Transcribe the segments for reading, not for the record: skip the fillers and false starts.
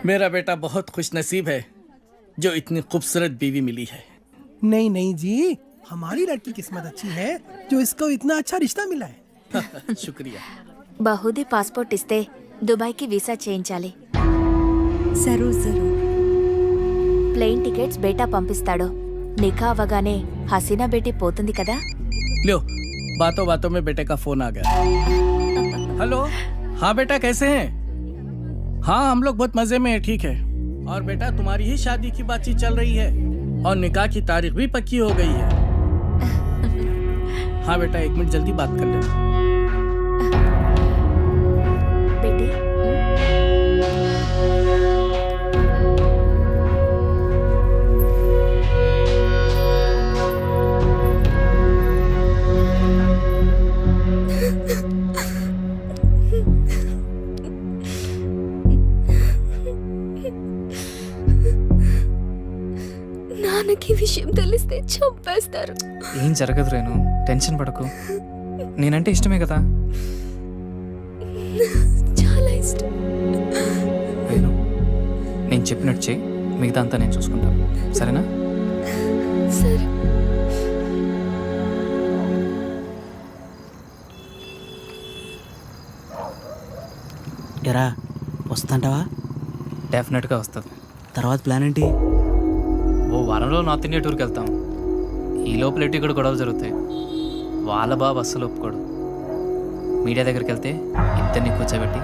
मेरा बेटा बहुत खुश नसीब है जो इतनी खूबसूरत बीवी मिली है। नहीं नहीं जी, हमारी लड़की किस्मत अच्छी है जो इसको इतना अच्छा रिश्ता मिला है। शुक्रिया। బహుదీ పాస్పోర్ట్ ఇస్తే దుబాయ్కి వీసా చేయించాలి. జరూర్ జరూర్. ప్లేన్ టికెట్స్ బేటా పంపిస్తాడు. నిఖా అవ్వగానే హసీనా బేటీ పోతుంది కదా. लो, बातों बातों में बेटे का फोन आ गया। हेलो, हाँ बेटा कैसे हैं? हाँ हम लोग बहुत मजे में हैं, ठीक है। और बेटा तुम्हारी ही शादी की बातचीत चल रही है और निकाह की तारीख भी पक्की हो गई है। हाँ बेटा 1 मिनट जल्दी बात कर लेना। బేటీ నాన్నకి విషయం తెలిస్తే చంపేస్తారు. ఏం జరగదు రేణు, టెన్షన్ పడకు. నేనంటే ఇష్టమే కదా. చాలా ఇష్టం. రేణు, నేను చెప్పినట్టు చేయి, మిగతా అంతా నేను చూసుకుంటాను, సరేనా? సరే. ఎరా వస్తుంటావా? డెఫినెట్గా వస్తుంది. తర్వాత ప్లాన్ ఏంటి? ఓ వారంలో నార్త్ ఇండియా టూర్కి వెళ్తాం. ఈ లోపల ఎటు ఇక్కడ గొడవలు జరుగుతాయి. వాళ్ళ బాబు అస్సలు ఒప్పుకోడు. మీడియా దగ్గరికి వెళ్తే ఇద్దరిని కూర్చోబెట్టి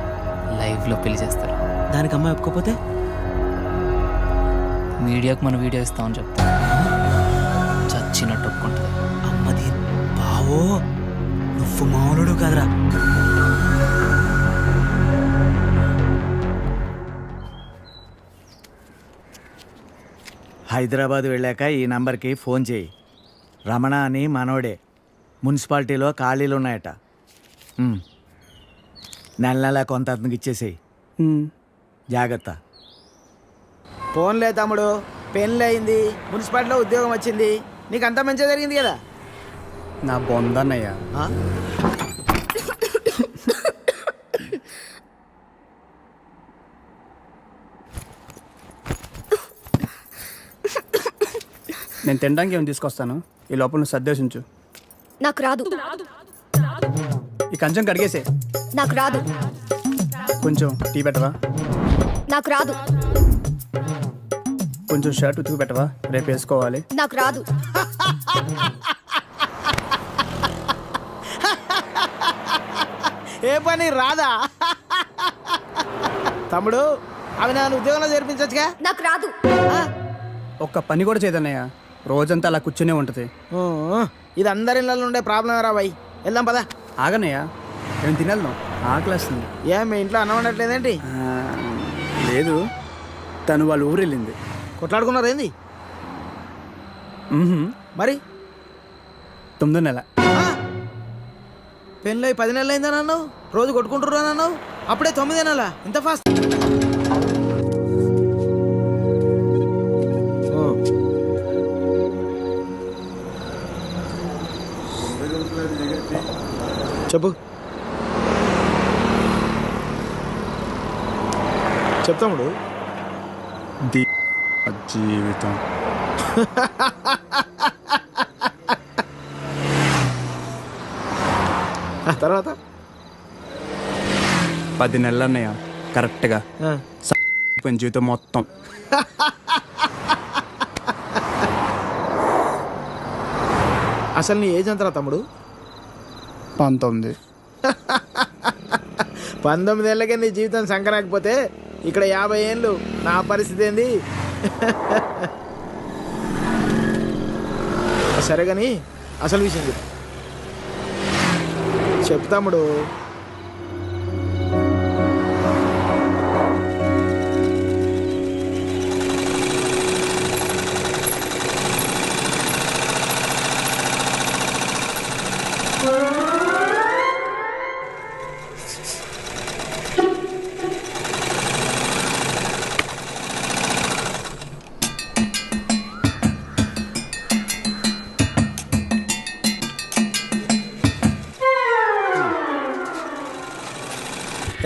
లైవ్లో పెళ్లి చేస్తారు. దానికి అమ్మాయి ఒప్పుకోపోతే మీడియాకు మన వీడియో ఇస్తామని చెప్తాం. చచ్చినట్టు ఒప్పుకుంటుంది. అమ్మది బావో, నువ్వు మామూలుడు కాదురా. హైదరాబాద్ వెళ్ళాక ఈ నంబర్కి ఫోన్ చేయి. రమణ అని మనోడే. మున్సిపాలిటీలో ఖాళీలు ఉన్నాయట. నెల నెల కొంత అతనికి ఇచ్చేసేయి. జాగ్రత్త. ఫోన్లే తమ్ముడు, పెళ్ళి అయింది, మున్సిపాలిటీలో ఉద్యోగం వచ్చింది, నీకు అంతా మంచిగా జరిగింది కదా. నా బొందన్నయ్య. నేను తినడానికి ఏమి తీసుకొస్తాను, ఈ లోపల నువ్వు సర్దేశించు. నాకు రాదు. ఈ కంచం కడిగేసే. నాకు రాదు. కొంచెం టీ పెట్టవా? నాకు రాదు. కొంచెం షర్ట్ ఉతుకు పెట్టవా, రేపు వేసుకోవాలి. నాకు రాదు. ఏ పని రాదా? తమ్ముడు అవి నన్ను ఉద్యోగంలో చేర్పించచ్చుగా. నాకు రాదు. ఒక్క పని కూడా చేయదన్నయ్య, రోజంతా అలా కూర్చునే ఉంటుంది. ఇది అందరి ఇళ్ళలో ఉండే ప్రాబ్లం రా బాయ్. వెళ్దాం పదా. ఆగన్నయ్య, నేను తినేద్దాం, ఆకలేస్తుంది. ఏం మీ ఇంట్లో అన్నం ఉండట్లేదేంటి? లేదు, తను వాళ్ళ ఊరు వెళ్ళింది. కొట్లాడుకున్నారు ఏంది మరి? 9వ నెల. పెళ్ళై 10 నెలలు అయిందని అన్నావు, రోజు కొట్టుకుంటున్నా అన్నావు, అప్పుడే 9 నెలల? ఇంత ఫాస్ట్? చెప్పు చెప్తాముడు. జీవితం తర్వాత 10 నెలలు అన్నయ్య, కరెక్ట్గా జీవితం మొత్తం. అసలు నీ ఏజ్ ఎంతరా తమ్ముడు? 19. 19 ఏళ్ళకే నీ జీవితం సంకరాకపోతే ఇక్కడ 50 ఏళ్ళు నా పరిస్థితి ఏంది? సరే కానీ అసలు విషయం చెప్పు. చెప్తాముడు.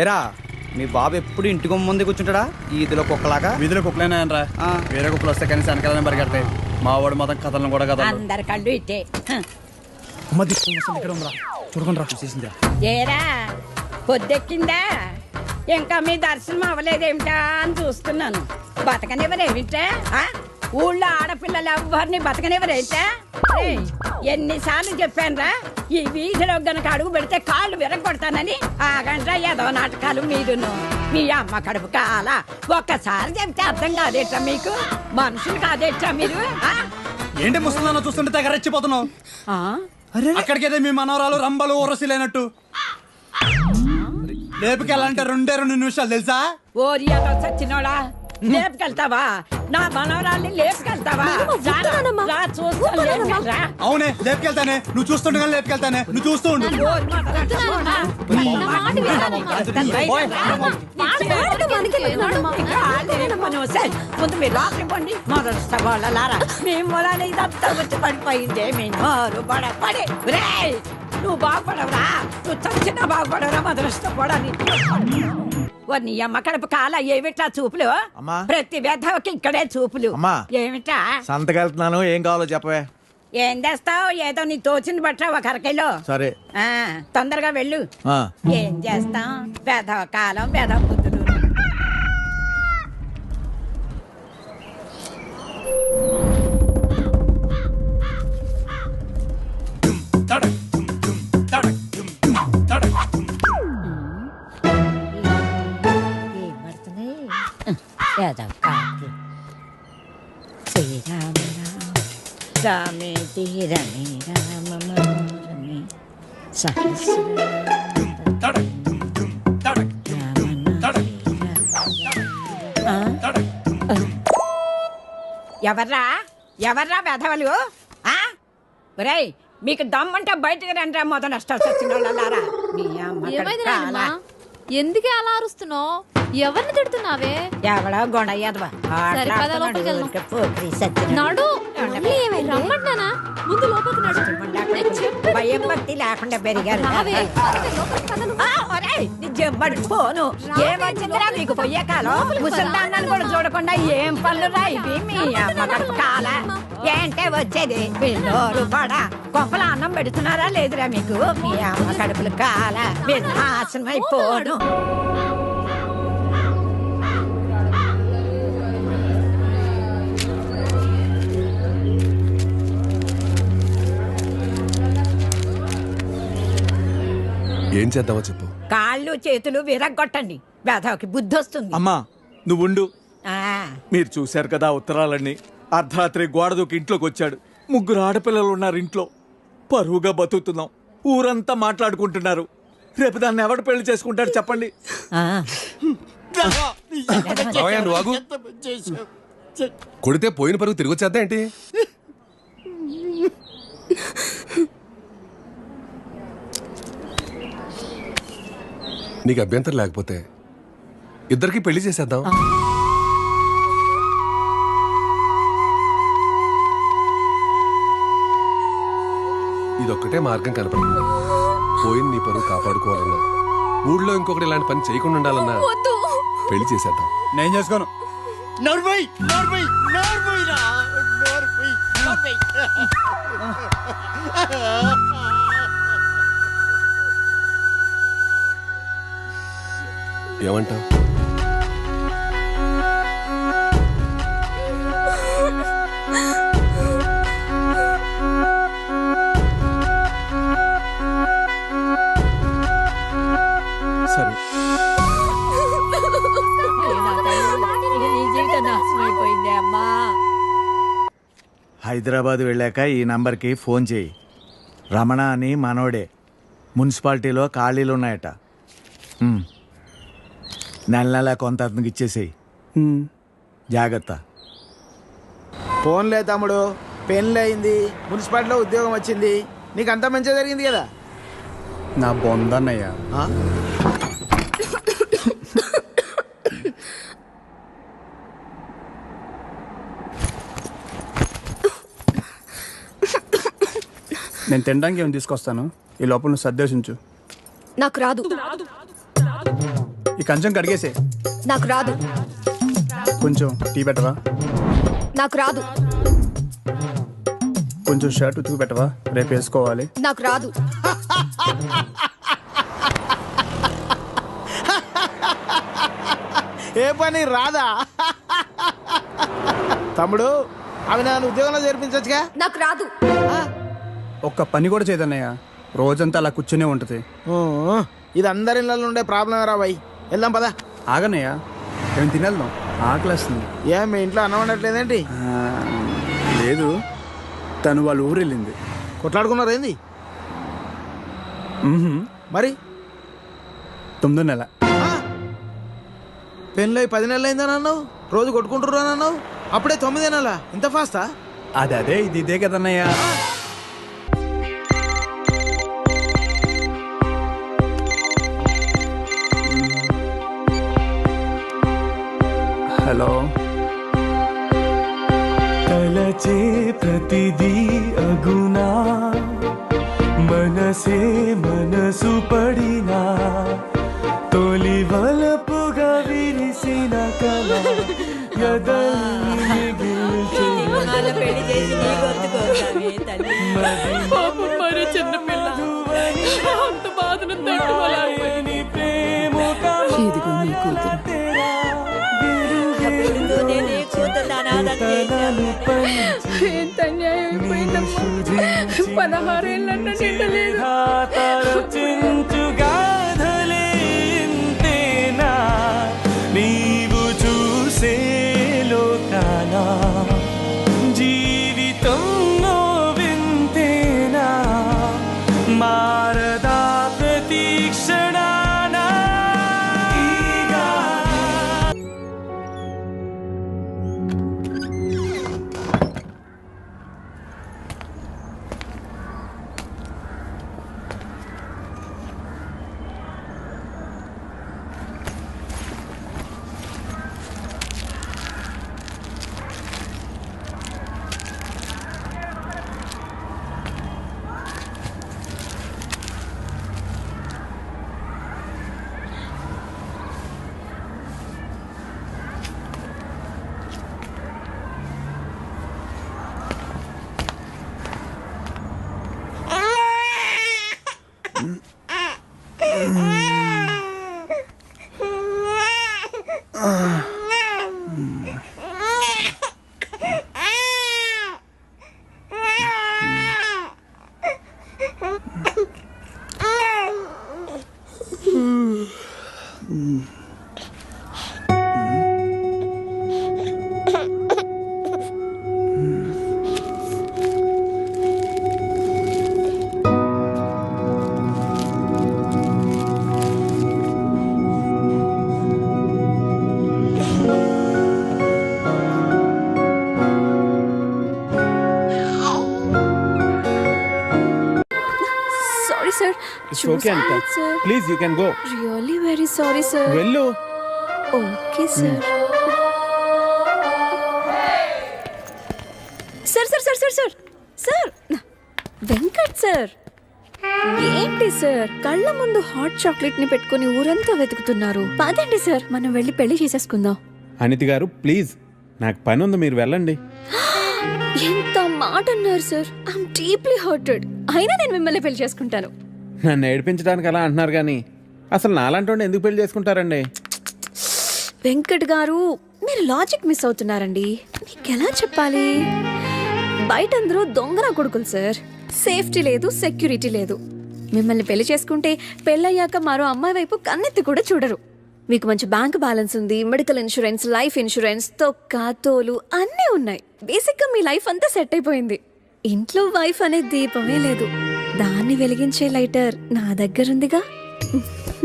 ఎరా మీ బాబు ఎప్పుడు ఇంటికి ముందే కూర్చుంటాడా ఈదిలో కుక్కలాగా? వీధిలో కుక్కలేనాయనరా, వేరే కుక్కలు వస్తే కనీసం వెనకాలనే పరిగెడతాయి. మా వాడు మొత్తం కథలను కూడా కదా. అందరి కళ్ళు ఇట్టే. చూడకుండా చూసేసిందా? ఏరా పొద్దెక్కిందా? ఇంకా మీ దర్శనం అవ్వలేదేమిటా అని చూస్తున్నాను. బతకనివ్వరేమిటా? ఊళ్ళో ఆడపిల్లలు ఎవ్వరిని బతకనివ్వరేమిటా? ఎన్నిసార్లు చెప్పానురా, ఈ వీధిలో గనక అడుగు పెడితే కాళ్ళు విరగొడతానని. ఆగండ్రా ఏదో నాటకాలు మీరును. మీ అమ్మ కడుపు కాల ఒక్కసారి చెప్తే అర్థం కాదేట్రా మీకు? మనుషులు కాదేట్రా మీరు? ఏంటి ముసలిదాన్ని చూస్తుంటే తెగ రెచ్చిపోతున్నావు? అక్కడికైతే మీ మనవరాలు రంబలు ఊరసి లేనట్టు లేపుకెళ్ళాలంటే 2 నిమిషాలు తెలుసా? ఓరియాతో సచ్చినోడా, లేపుకెళ్తావా? నా మనవరాల్ని లేపుకెళ్తావా? రా చూస్తా. అవునే లేపుకెళ్తానే, నువ్వు చూస్తుండగా లేపుకెళ్తానే, నువ్వు చూస్తూ ఉండు. ముందు మీరు రాత్రి పండి మొదటి వాళ్ళలారా మీ మూలాన్ని ఇదంతా వచ్చి పడిపోయిందే. మీ నోరు పడపడి నువ్వు బాగుపడవరా, నువ్వు చచ్చినా బాగుపడవరా మొదలష్టపడని. నీ అమ్మ కడుపు కాల ఏమిటా చూపులు? ప్రతి వ్యధకి ఇక్కడే చూపులు. ఏమిటా సంతకెళ్తున్నాను, ఏం కావాలో చెప్పవే. ఏం చేస్తావు? ఏదో నీ తోచింది బట్ట ఒక అరకైలో. సరే తొందరగా వెళ్ళు. ఏం చేస్తాం? వ్యధవ కాలం, వ్యధవ బుద్ధులు. శ్రీరామ రామే తీరమే రామ మనోరమే ఎవర్రా ఎవర్రా వెధవలు? ఒరేయ్, మీకు దమ్మంటే బయటకు రండి. మొదలు నష్టాలు వచ్చిన వాళ్ళారా. ఎందుకే అలా అరుస్తున్నావు? ఎవరిని తిడుతున్నావే? ఎవడో గొడయ్యదవా ముందు లోపలికి భయం భక్తి లేకుండా పెరిగారు. పోను ఏమొచ్చిందిరా మీకు పొయ్యే కాలం? ముసల్దాన్ని కూడా చూడకుండా ఏం పనులు రా ఇవి? మీ అమ్మ కడుపు కాల ఏంటే వచ్చేది? పిల్లోరు పడ కొంపల అన్నం పెడుతున్నారా లేదురా మీకు? మీ అమ్మ కడుపులు కాల నాశనం అయిపోను. ఏం చేద్దామో చెప్పు. కాళ్ళు చేతులు విరగొట్టండి, వేధవకి బుద్ధి వస్తుంది. అమ్మా నువ్వుండు. మీరు చూశారు కదా ఉత్తరాలన్నీ. అర్ధరాత్రి గోడ దూకి ఇంట్లోకి వచ్చాడు. 3 ఆడపిల్లలు ఉన్నారు ఇంట్లో. పరువుగా బతుకుతున్నాం. ఊరంతా మాట్లాడుకుంటున్నారు. రేపు దాన్ని ఎవడు పెళ్లి చేసుకుంటాడు చెప్పండి? కొడితే పోయిన పరుగు తిరిగి వచ్చేద్దా ఏంటి? నీకు అభ్యంతరం లేకపోతే ఇద్దరికి పెళ్లి చేసేద్దాం. ఇదొక్కటే మార్గం కనపడుతుంది. పోయిన నీ పరువు కాపాడుకోవాలన్నా, ఊళ్ళో ఇంకొకటి ఇలాంటి పని చేయకుండా ఉండాలన్నా పెళ్లి చేసేద్దాం. నేను చేసుకోను. ఏమంటావు? సరే హైదరాబాద్ వెళ్ళాక ఈ నంబర్కి ఫోన్ చేయి. రమణ అని మనోడే. మున్సిపాలిటీలో ఖాళీలు ఉన్నాయట. నెల కొంత అతనికి ఇచ్చేసేయి. జాగ్రత్త. ఫోన్లే తమ్ముడు, పెళ్ళి అయింది, మున్సిపాలిటీలో ఉద్యోగం వచ్చింది, నీకు అంతా మంచిగా జరిగింది కదా. నా బొందన్నయ్యా. నేను తినడానికి ఏమి తీసుకొస్తాను, ఈ లోపల నువ్వు సర్దేశించు. నాకు రాదు. ఈ కంచం కడిగేసే. నాకు రాదు. కొంచెం టీ పెట్టవా? నాకు రాదు. కొంచెం షర్ట్ ఉతుకు పెట్టవా? రేపు వేసుకోవాలి. నాకు రాదు. ఏ పని రాదా? తమ్ముడు అవి నన్ను ఉద్యోగంలో చేర్పించచ్చుగా. నాకు రాదు. ఒక్క పని కూడా చేయదన్నయ్య. రోజంతా అలా కూర్చునే ఉంటుంది. ఇది అందరి ఇళ్ళలో ఉండే ప్రాబ్లం రా బాయ్. వెళ్దాం పదా. ఆగన్నయ్య, మేము తినేద్దాం, ఆకలేస్తుంది. ఏం మీ ఇంట్లో అన్నం వండట్లేదేంటి? లేదు, తను వాళ్ళ ఊరు వెళ్ళింది. కొట్లాడుకున్నారు ఏంది మరి? 9వ నెల. పెళ్ళై 10 నెలలు అయిందని అన్నావు, రోజు కొట్టుకుంటుర్రు అని అన్నావు, అప్పుడే 9 నెలలా? ఇంత ఫాస్టా? అదే ఇది ఇదే కదన్నయ్య. హలో. తలచే ప్రతిదీ అగునా, మనసే మనసు పడినా, తొలి వలపుగా విరిసిన కళ ఎదల్ని గెలిచే. మరి చిన్న పిల్ల అంత బాధను తట్టుకోలేకపోయింది. ఇదిగో నీ కూతురు. ఎంత అన్యాయం అయిపోయిందమ్మా. 16 ఏళ్ళన్న నిండలేదు. నీవు చూసే లోకానా, జీవితంలో వింతేనా, మారదా ప్రతీక్షణానా. Sir, It's okay, Anita. sir. Please, you can go. Really very sorry, sir. వెళ్ళు. Okay, sir. Sir, sir, sir, sir, sir. Sir. Venkat sir. ఏంటి సార్, కళ్ళ ముందు హాట్ చాక్లెట్ ని పెట్టుకుని ఊరంతా వెతుకుతున్నారు. పదండి సార్, మనం వెళ్ళి పెళ్లి చేసేసుకుందాం. అనితి గారు ప్లీజ్, నాకు పని ఉంది, మీరు వెళ్ళండి. ఎంత మాట అన్నారు సార్. I'm deeply hurted. అయినా నేను మిమ్మల్ని పెళ్లి చేసుకుంటాను. నన్ను ఏడిపించడానికి అలా అంటున్నారు కానీ అసలు నాలాంటి ఎందుకు పెళ్లి చేసుకుంటారండి? వెంకట్ గారు, మీరు లాజిక్ మిస్ అవుతున్నారండి. మీకు ఎలా చెప్పాలి? బయట అందరూ దొంగన కొడుకులు సార్. సేఫ్టీ లేదు, సెక్యూరిటీ లేదు. మిమ్మల్ని పెళ్లి చేసుకుంటే పెళ్ళయ్యాక మరో అమ్మాయి వైపు కన్నెత్తి కూడా చూడరు. మీకు మంచి బ్యాంక్ బ్యాలెన్స్ ఉంది, మెడికల్ ఇన్సూరెన్స్, లైఫ్ ఇన్సూరెన్స్, తొక్క తోలు అన్నీ ఉన్నాయి. బేసిక్గా మీ లైఫ్ అంతా సెట్ అయిపోయింది. ఇంట్లో వైఫ్ అనే దీపమే లేదు. దాన్ని వెలిగించే లైటర్ నా దగ్గరుందిగా.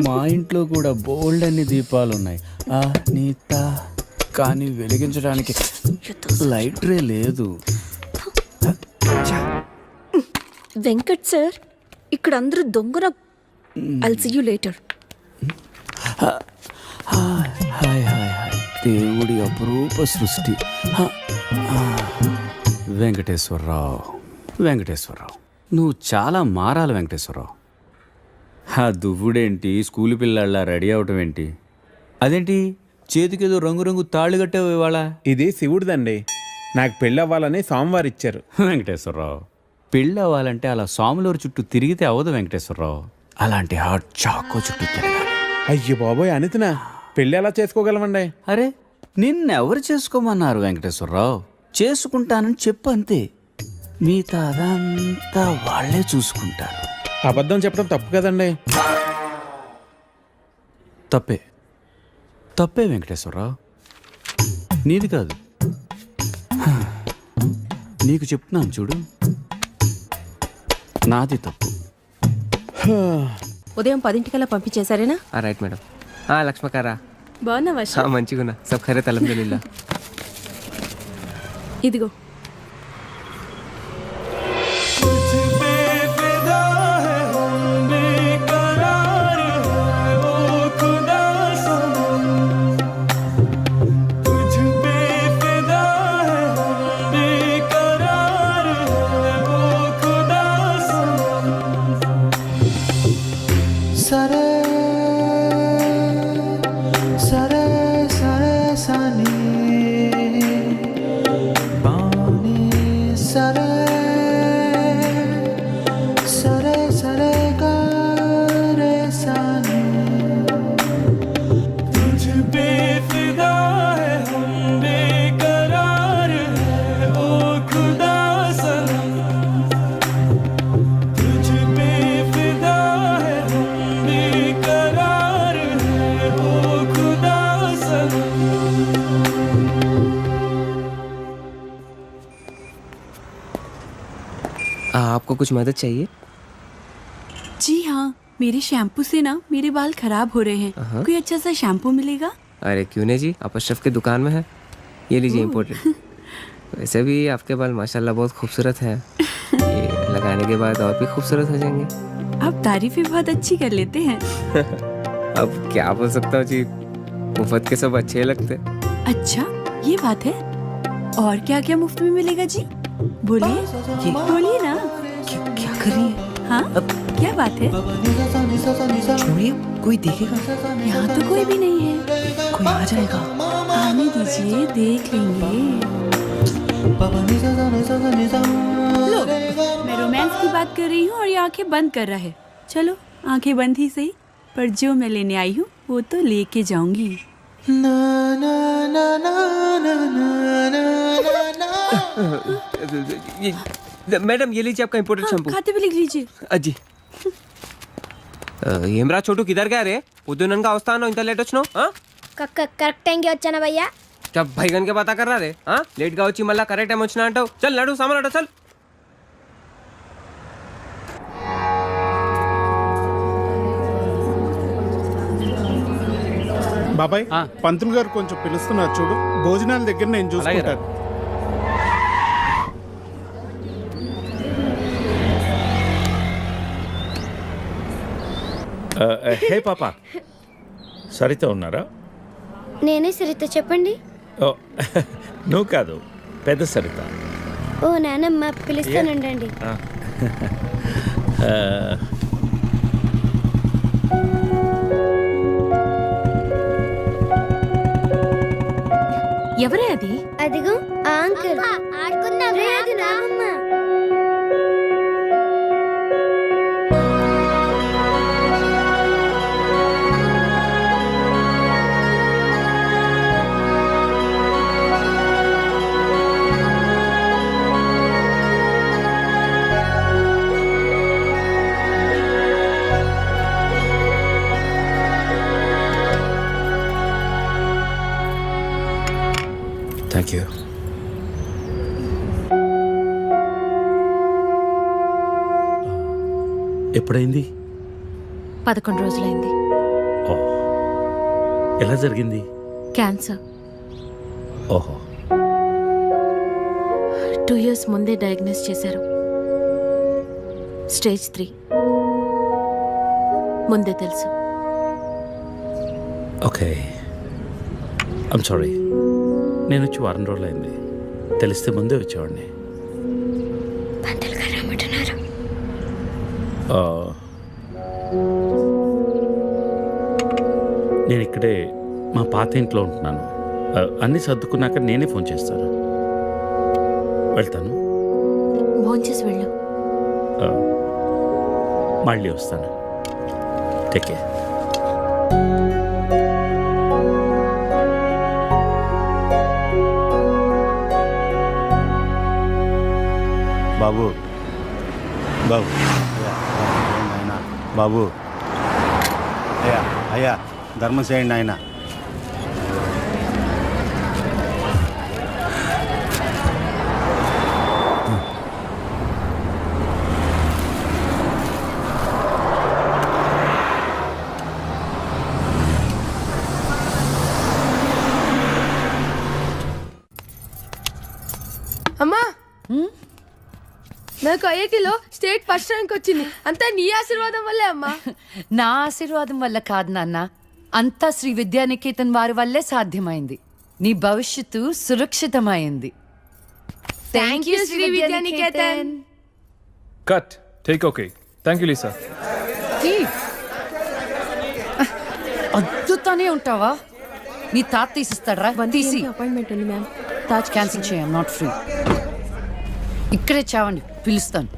మా ఇంట్లో కూడా బోల్డ్ అన్ని దీపాలు ఉన్నాయి నీత, కానీ వెలిగించడానికి లైటరే లేదు. వెంకట్ సార్, ఇక్కడ అందరూ దొంగన. I'll see you later. Hi hi hi, దేవుడి అపురూప సృష్టి. వెంకటేశ్వరరావు, వెంకటేశ్వరరావు, నువ్వు చాలా మారాలి వెంకటేశ్వరరావు. ఆ దువ్వుడేంటి, స్కూల్ పిల్లల్లా రెడీ అవటం ఏంటి? అదేంటి చేతికి ఏదో రంగురంగు తాళ్ళు కట్టావు ఇవాళ? ఇది శివుడిదండి. నాకు పెళ్ళి అవ్వాలని స్వామివారు ఇచ్చారు. వెంకటేశ్వరరావు, పెళ్ళి అవ్వాలంటే అలా సాములూరు చుట్టూ తిరిగితే అవ్వదు వెంకటేశ్వరరావు. అలాంటి హాట్ చాకో చుట్టూ తిరగాలి. అయ్యో బాబోయ్ అనితనా, పెళ్ళి ఎలా చేసుకోగలమండి? అరే నిన్నెవరు చేసుకోమన్నారు వెంకటేశ్వరరావు? చేసుకుంటానని చెప్పు అంతే, మిగతా అదంతా వాళ్ళే చూసుకుంటారు. అబద్ధం చెప్పడం తప్పు కదండి. తప్పే వెంకటేశ్వరరావు, నీది కాదు. నీకు చెప్తున్నాను చూడు, నాది తప్పు. ఉదయం 10 పంపించేశారేనా? Right madam. లక్ష్మకారా బాగున్నావా? మంచిగున్నా. సబ్ ఖైరత్ అల్హమ్దులిల్లాహ్. ఇదిగో आपको कुछ मदद चाहिए? जी हाँ, मेरे शैम्पू से ना मेरे बाल खराब हो रहे हैं। कोई अच्छा सा शैम्पू मिलेगा? अरे क्यों नहीं जी, आप अशरफ की दुकान में है, ये लीजिए इम्पोर्टेड। वैसे भी आपके बाल माशाल्लाह बहुत खूबसूरत हैं। ये लगाने के बाद और भी खूबसूरत हो जाएंगे। आप तारीफें बहुत अच्छी कर लेते हैं। अब क्या बोल सकता हूँ जी, मुफ्त के सब अच्छे लगते। अच्छा ये बात है। और क्या क्या मुफ्त में मिलेगा जी? बोलिए बोलिए ना। क्या कर रही है? हाँ क्या बात है? छोड़िए, कोई देखेगा। यहाँ तो कोई भी नहीं है। कोई आ जाएगा। आने दीजिए, देख लेंगे। लो, मैं रोमांस की बात कर रही हूँ और ये आंखें बंद कर रहा है। चलो आंखें बंद ही सही, पर जो मैं लेने आई हूँ वो तो लेके जाऊंगी। मैडम ये लीजिए आपका इम्पोर्टेड शैम्पू। खाते भी लिख लीजिए। అజ్జి ఏమ్రా చోటు కిదర్ గా రే పొద్దుననగా వస్తాను ఇంత లేట్ వచ్చినావు కరెక్ట్ టైంకి వచ్చానా భయ్యా జబ్ భైగన్ కే బాతా కర్ రా రే లేట్ గా వచ్చి మళ్ళా కరెక్ట్ టైం వచ్చినా అంటావు చల్ నడు సామాన్ అడ చల్ బాబాయ్ పంతులు గారు కొంచెం పిలుస్తున్నారు చూడు, భోజనాల దగ్గర నేను చూసుకుంటాను. హే పాప, సరిత ఉన్నారా? నేనే సరిత, చెప్పండి. ఓ నువ్వు కాదు, పెద్ద సరిత. ఓ నానమ్మ, పిలుస్తానండి. ఎవరే అది? అదిగో ఆ అంకుల్. ఆడుకుందాం రే, అది నానమ్మ. Thank you. ఎప్పుడైంది? 11 రోజులైంది. ఓ, ఎలా జరిగింది? క్యాన్సర్. ఓహో. 2 years ముందే డయాగ్నోస్ చేశారు. స్టేజ్ 3. ముందే తెలుసు. Okay, I'm sorry. నేను వచ్చి 1 రోజులు అయింది. తెలిస్తే ముందే వచ్చేవాడిని. పంతులు గారు రమ్మంటున్నారు. నేను ఇక్కడే మా పాత ఇంట్లో ఉంటున్నాను. అన్నీ సర్దుకున్నాక నేనే ఫోన్ చేస్తాను. వెళ్తాను. భోంచేసి వెళ్ళు. మళ్ళీ వస్తాను. Take care. బాబు బాబు ఆయన బాబు అయ్యా అయ్యా ధర్మం చేయండి ఆయన. అమ్మా నాకు ఐఐటిలో స్టేట్ ఫస్ట్ ర్యాంక్ వచ్చింది. అంతా నీ ఆశీర్వాదం వల్లే అమ్మా. నా ఆశీర్వాదం వల్ల కాదు నాన్న, అంతా శ్రీ విద్యానికేతన్ వారి వల్లే సాధ్యమైంది. నీ భవిష్యత్తు సురక్షితమైంది. Thank you Shri Vidyaniketan. Cut take okay. Thank you Lisa. అద్దుతానే ఉంటావా? నీ తాత తీసిస్తాడరా? తీసి అపాయింట్మెంట్ ఉంది మ్యామ్. తాజ్ క్యాన్సిల్ చేయం, నాట్ ఫ్రీ. ఇక్కడే చావండి, పిలుస్తాను.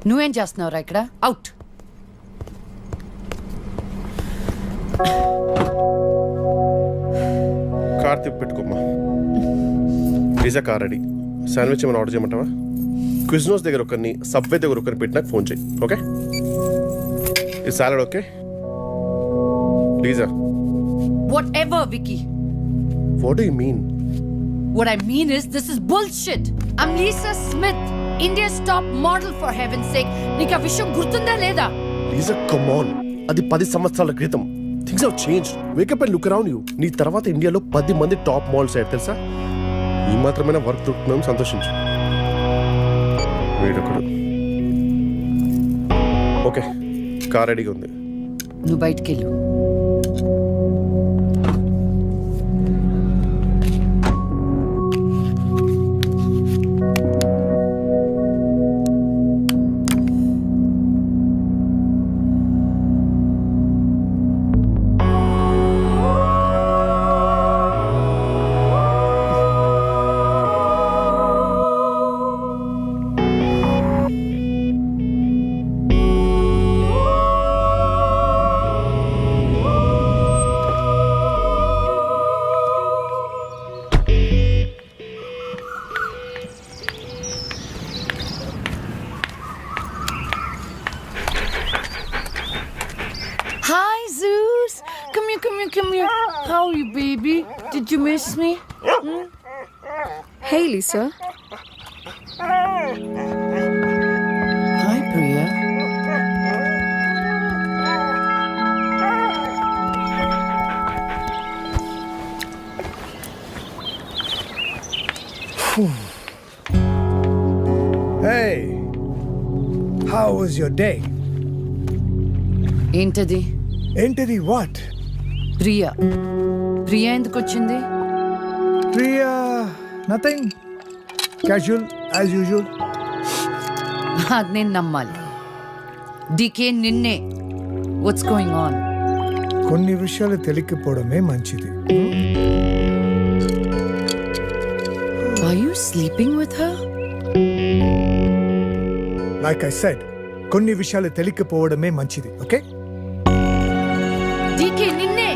నువ్వేం చేస్తున్నావురా ఇక్కడ? అవుట్. కార్ తిప్పి పెట్టుకోమ్మా. Pizza car ready. శాండ్విచ్ ఏమైనా ఆర్డర్ చేయమంటావా? క్విజ్నోస్ దగ్గర ఒకరిని, సబ్వే దగ్గర ఒకరిని పెట్టి నాకు ఫోన్ చేయి. ఓకే? ఈ salad okay? Pizza. Whatever, Vicky. What do you mean? What I mean is, this is bullshit. I'm Lisa Smith, India's top model, for heaven's sake. నీకు ఆ విషయం గుర్తుందా లేదా? లీజా కమ్ ఆన్, అది 10 సంవత్సరాల క్రితం. Things have changed. Wake up and look around you. నీ తర్వాత ఇండియాలో 10 మంది టాప్ మోడల్స్ అయ్యారు తెలుసా? ఈ మాత్రమైనా వర్క్ దొరుకుతున్నాం, సంతోషించు. వీడొకడు. ఓకే, కార్ రెడీగా ఉంది. నువ్వు బయటికి వెళ్ళు. Hi, Zeus. Come here. How are you, baby? Did you miss me? Hey, Lisa. Hi, Priya. Hey, how was your day? ఏంటది? ఏంటిది? What? ప్రియా ఎందుకు వచ్చింది? Priya, nothing. Casual as usual. అది నేను నమ్మాలి. డీకే నిన్నే. What's going on? కొన్ని విషయాలు తెలియకపోవడమే మంచిది. Are you sleeping with her? Like I said, కొన్ని విషయాలు తెలియకపోవడమే మంచిది. ఓకే? డీకే నిన్నే.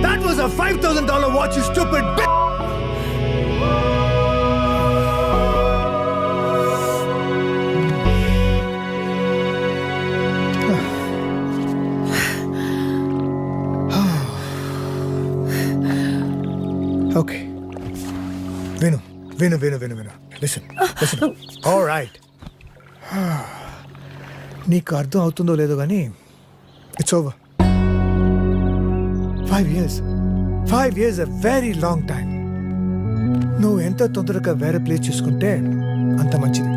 That was a $5,000 watch, you stupid bitch! Okay. Vinu. Listen. All right. నీకు అర్థం అవుతుందో లేదో కానీ it's over. 5 years. 5 years a very long time. నువ్వు ఎంత తొందరగా వేరే ప్లేస్ చూసుకుంటే అంత మంచిది.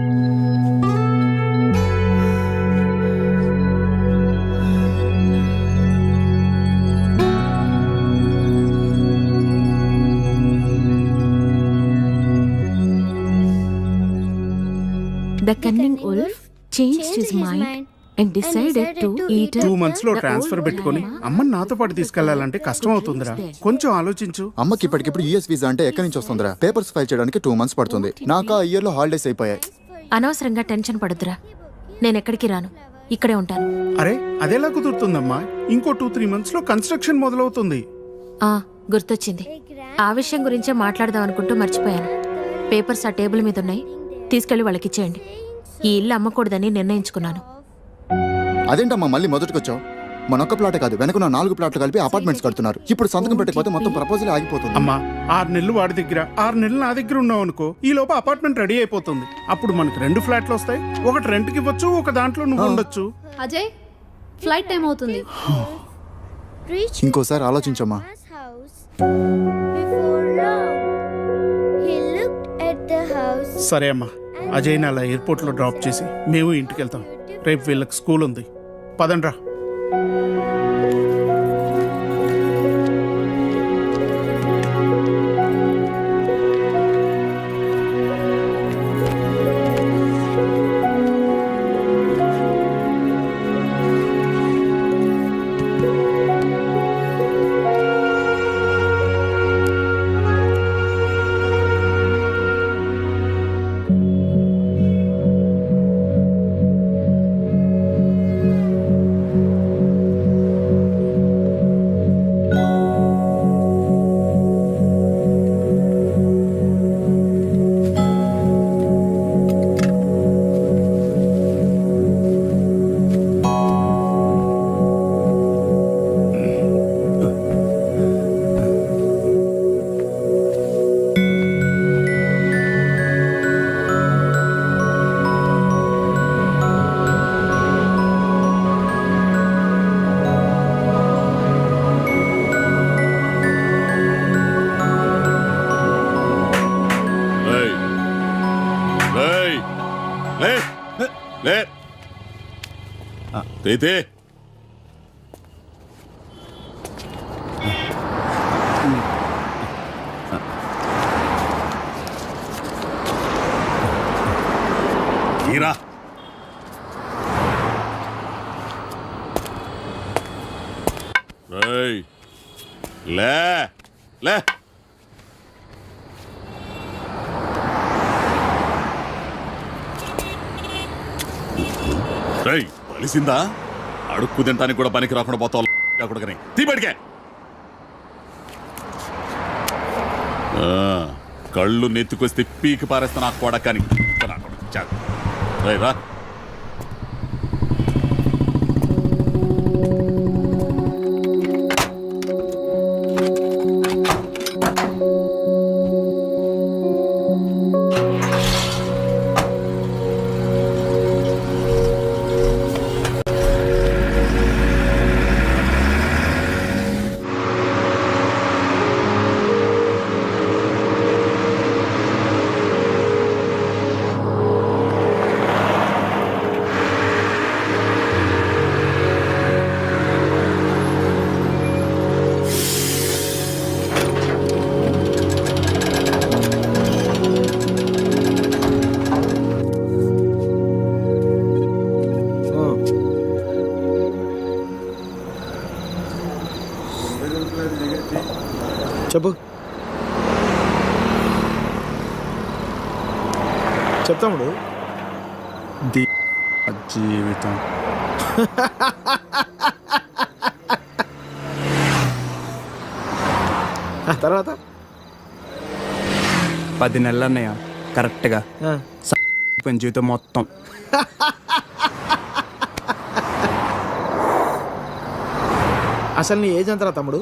The cunning wolf changed his mind and decided to eat 2 months లో ట్రాన్స్ఫర్ పెట్టుకొని అమ్మని నాతో పాటు తీసుకెళ్లాలంటే కష్టం అవుతుందిరా. కొంచెం ఆలోచించు. అమ్మకి ఇప్పటికిప్పుడు యూఎస్ వీసా అంటే ఎక్కడి నుంచి వస్తుందిరా? పేపర్స్ ఫైల్ చేయడానికి 2 months పడుతుంది. నాకు ఆ ఇయర్ లో హాలిడేస్ అయిపోయాయి. అనవసరంగా టెన్షన్ పడొద్దురా. నేను ఎక్కడికి రాను, ఇక్కడే ఉంటాను. అరే అదెలా కుదురుతుందమ్మా? ఇంకో 2-3 months లో కన్స్ట్రక్షన్ మొదలవుతుంది. గుర్తొచ్చింది. ఆ విషయం గురించే మాట్లాడదాం అనుకుంటూ మర్చిపోయాను. పేపర్స్ ఆ టేబుల్ మీద ఉన్నాయి, తీసుకెళ్లి వాళ్ళకి ఇచ్చేయండి. ఈ ఇల్లు అమ్మకూడదని నిర్ణయించుకున్నాను. అదేంటమ్మా మళ్ళీ మొదటికొచ్చావు? మనొక్క ప్లాటే కాదు, వెనకున్న 4 ప్లాట్లు కలిపి అపార్ట్మెంట్స్ కడుతున్నారు. ఇప్పుడు సంతకం పెట్టకపోతే మొత్తం ప్రపోజల్ ఆగిపోతుంది. అమ్మా 6 నెలలు వాడి దగ్గర, 6 నెలలు నా దగ్గర ఉన్నావు అనుకో, ఈ లోపు అపార్ట్మెంట్ రెడీ అయిపోతుంది. అప్పుడు మనకి 2 ఫ్లాట్లు వస్తాయి. ఒకటి రెంట్కి ఇవ్వచ్చు, ఒక దాంట్లో నువ్వు ఉండొచ్చు. అజయ్, ఫ్లైట్ టైం అవుతుంది. ఇంకోసారి ఆలోచించమ్మా. సరే అమ్మా, అజయ్ని అలా ఎయిర్పోర్ట్లో డ్రాప్ చేసి మేము ఇంటికి వెళ్తాం. రేపు వీళ్ళకి స్కూల్ ఉంది. పదండ్రా. కలిసిందా? అడుక్కు తింటానికి కూడా పనికి రాకుండా పోతావు. తీబడికే కళ్ళు నెత్తుకొస్తే పీకి పారేస్తా నాకు కూడా. కానీ రా చెప్పు. చెప్తాముడు. జీవితం తర్వాత 10 నెలలు అన్నయ్య కరెక్ట్గా జీవితం మొత్తం. అసలు నీ ఏజ్ ఎంతరా తమ్ముడు?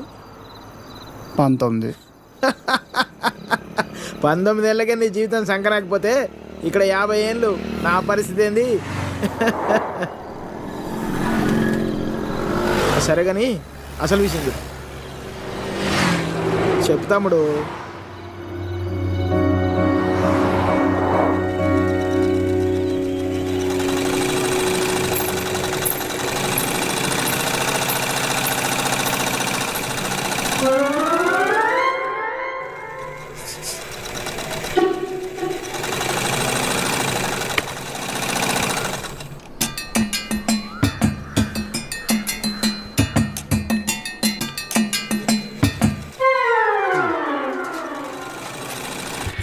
19. 19 ఏళ్ళకే నీ జీవితం సంకరాకపోతే ఇక్కడ 50 ఏళ్ళు నా పరిస్థితి ఏంది? సరే కానీ అసలు విషయం చెప్పు తమ్ముడు.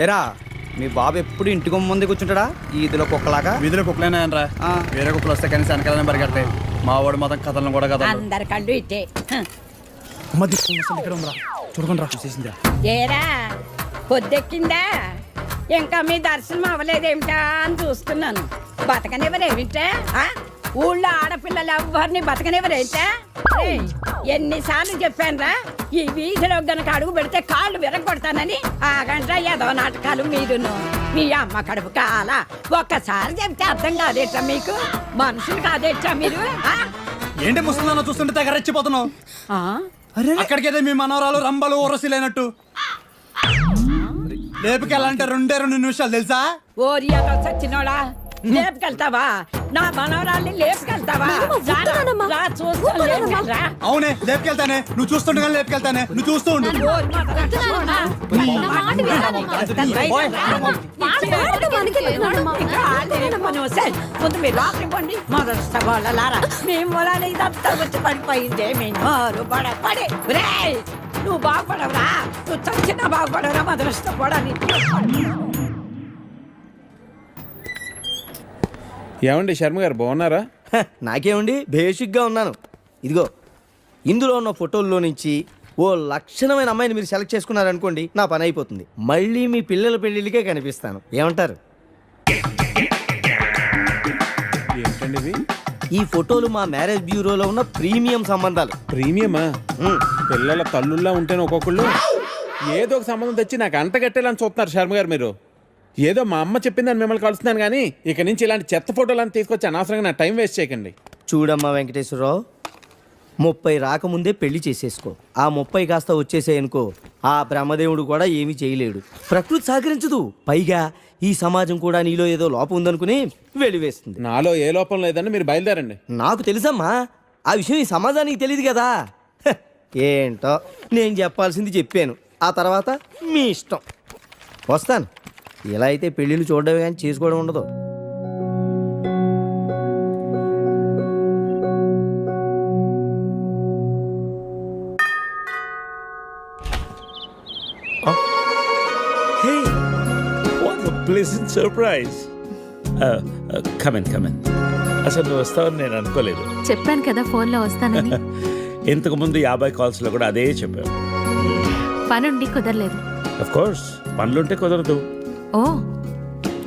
ఏరా మీ బాబు ఎప్పుడు ఇంటికి ముందు కూర్చుంటాడా ఈదిలో కుక్కలాగా? వీధిలో కుక్కలేనా రా, వేరే కుక్కలు వస్తే కనీసం వెనకాలనే పరిగెడతాయి. మా వాడు మొత్తం కథలను కూడా కదా. అందరి కళ్ళు ఇట్టే. చూడకుండా రా, చూసేసిందిరా. ఏరా పొద్దెక్కిందా? ఇంకా మీ దర్శనం అవ్వలేదేమిటా అని చూస్తున్నాను. బతకనివ్వరేమిటా? ఊళ్ళో ఆడపిల్లలు ఎవ్వరిని బతకనివ్వరేంటా? ఎన్నిసార్లు చెప్పానురా, ఈ వీధిలో గనక అడుగు పెడితే కాళ్ళు విరగొడతానని. ఆగండ్రా ఏదో నాటకాలు మీరును. మీ అమ్మ కడుపు కాల ఒక్కసారి చెప్తే అర్థం కాదేట్రా మీకు? మనుషులు కాదేట్రా మీరు? ఏంటి ముసలిదాన్ని చూస్తుంటే తెగ రెచ్చిపోతున్నావు? అక్కడికేదో మీ మనవరాలు రంబలు ఊరసిలేనట్టు. లేపుకెళ్ళాలంటే 2 నిమిషాలు తెలుసా? ఓరి అదో సచ్చినోడా, లేపుకెళ్తావా? నా మనవరాల్ని లేపుకెళ్తావా? రా చూస్తాను, లేపుకెళ్ళరా. అవునే లేపుకెళ్తానే, నువ్వు చూస్తుండగా లేపుకెళ్తానే, నువ్వు చూస్తూ ఉండు. ముందు మీరు లోపలికి పండి. మొదటి వాళ్ళలారా మీ మూలాన్ని ఇదంతా వచ్చి పడిపోయిందే. మీ నోరు పడే నువ్వు బాగుపడవురా, నువ్వు చచ్చినా బాగుపడవురా. మొదలుస్తా పడని. ఏమండి శర్మ గారు బాగున్నారా? నాకేమండి, బేసిక్గా ఉన్నాను. ఇదిగో ఇందులో ఉన్న ఫోటోల్లో నుంచి ఓ లక్షణమైన అమ్మాయిని మీరు సెలెక్ట్ చేసుకున్నారనుకోండి, నా పని అయిపోతుంది. మళ్ళీ మీ పిల్లల పెళ్ళిళ్ళకే కనిపిస్తాను. ఏమంటారు? ఏంటండి ఇవి? ఈ ఫోటోలు మా మ్యారేజ్ బ్యూరోలో ఉన్న ప్రీమియం సంబంధాలు. ప్రీమియమా? పిల్లల తల్లుల్లా ఉంటేనే ఒక్కొక్కళ్ళు ఏదో ఒక సంబంధం తెచ్చి నాకు అంటగట్టేలని చూస్తున్నారు శర్మ గారు మీరు. ఏదో మా అమ్మ చెప్పిందని మిమ్మల్ని కలుస్తున్నాను కానీ ఇక నుంచి ఇలాంటి చెత్త ఫోటోలను తీసుకొచ్చి అనవసరంగా నా టైం వేస్ట్ చేయకండి. చూడమ్మా వెంకటేశ్వరరావు, 30 రాకముందే పెళ్లి చేసేసుకో. ఆ 30 కాస్త వచ్చేసేయనుకో, ఆ బ్రహ్మదేవుడు కూడా ఏమీ చేయలేడు. ప్రకృతి సహకరించదు. పైగా ఈ సమాజం కూడా నీలో ఏదో లోపం ఉందనుకుని వెలివేస్తుంది. నాలో ఏ లోపం లేదని మీరు బయలుదేరండి. నాకు తెలుసమ్మా, ఆ విషయం ఈ సమాజానికి తెలియదు కదా. ఏంటో నేను చెప్పాల్సింది చెప్పాను, ఆ తర్వాత మీ ఇష్టం. వస్తాను. ఇలా అయితే పెళ్ళిళ్ళు చూడడమే కానీ చేసుకోవడం ఉండదు. Hey, what a pleasant surprise. Come in. అసలు నువ్వు వస్తావని నేను అనుకోలేదు. చెప్పాను కదా ఫోన్లో వస్తానని. ఇంతకుముందు 50 కాల్స్లో కూడా అదే చెప్పావు. పనుండి కుదరలేదు. అఫ్ కోర్స్, పనులుంటే కుదరదు. ఓ,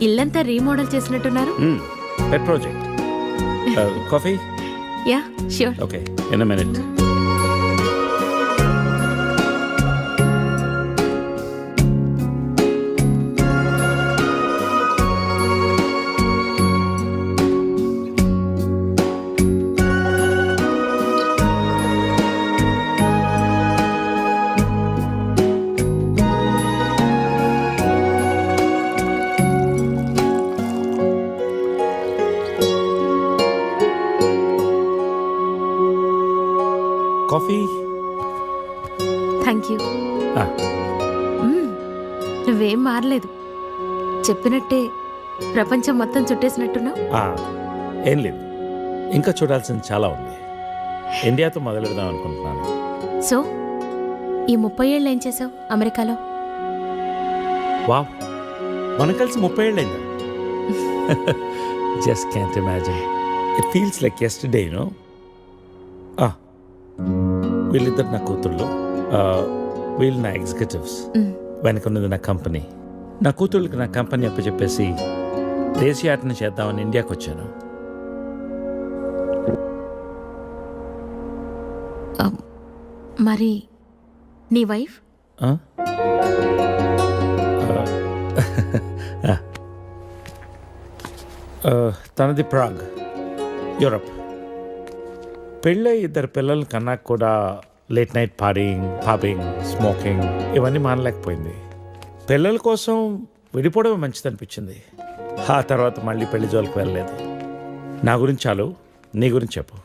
ఇల్లంతా రీమోడల్ చేసినట్టున్నారు. పెట్ project. Coffee? Yeah sure. Okay, in a minute. Coffee? Thank you. నువ్వేం మారలేదు. చెప్పినట్టే ప్రపంచం మొత్తం చుట్టేసినట్టున్నావు. ఏం లేదు, ఇంకా చూడాల్సింది చాలా ఉంది. ఇండియాతో మొదలెడదాం అనుకుంటున్నాను. సో ఈ 30 ఏళ్ళు ఏం చేసావు అమెరికాలో? వావ్, మనం కలిసి 30 ఏళ్ళైందా? Just can't imagine. It feels like yesterday, you know. వీళ్ళిద్దరు నా కూతుళ్ళు, వీళ్ళు నా ఎగ్జిక్యూటివ్స్. వెనకున్నది నా కంపెనీ. నా కూతుళ్ళకి నా కంపెనీ అప్పచెప్పేసి దేశీయాటన చేద్దామని ఇండియాకి వచ్చాను. మరి నీ వైఫ్? తనది ప్రాగ్, యూరప్. పెళ్ళై 2 పిల్లలు కన్నా కూడా late night partying, pubbing, smoking ఇవన్నీ మానలేకపోయింది. పిల్లల కోసం విడిపోవడమే మంచిది అనిపించింది. ఆ తర్వాత మళ్ళీ పెళ్లి జోలికి వెళ్ళలేదు. నా గురించి చాలు, నీ గురించి చెప్పు.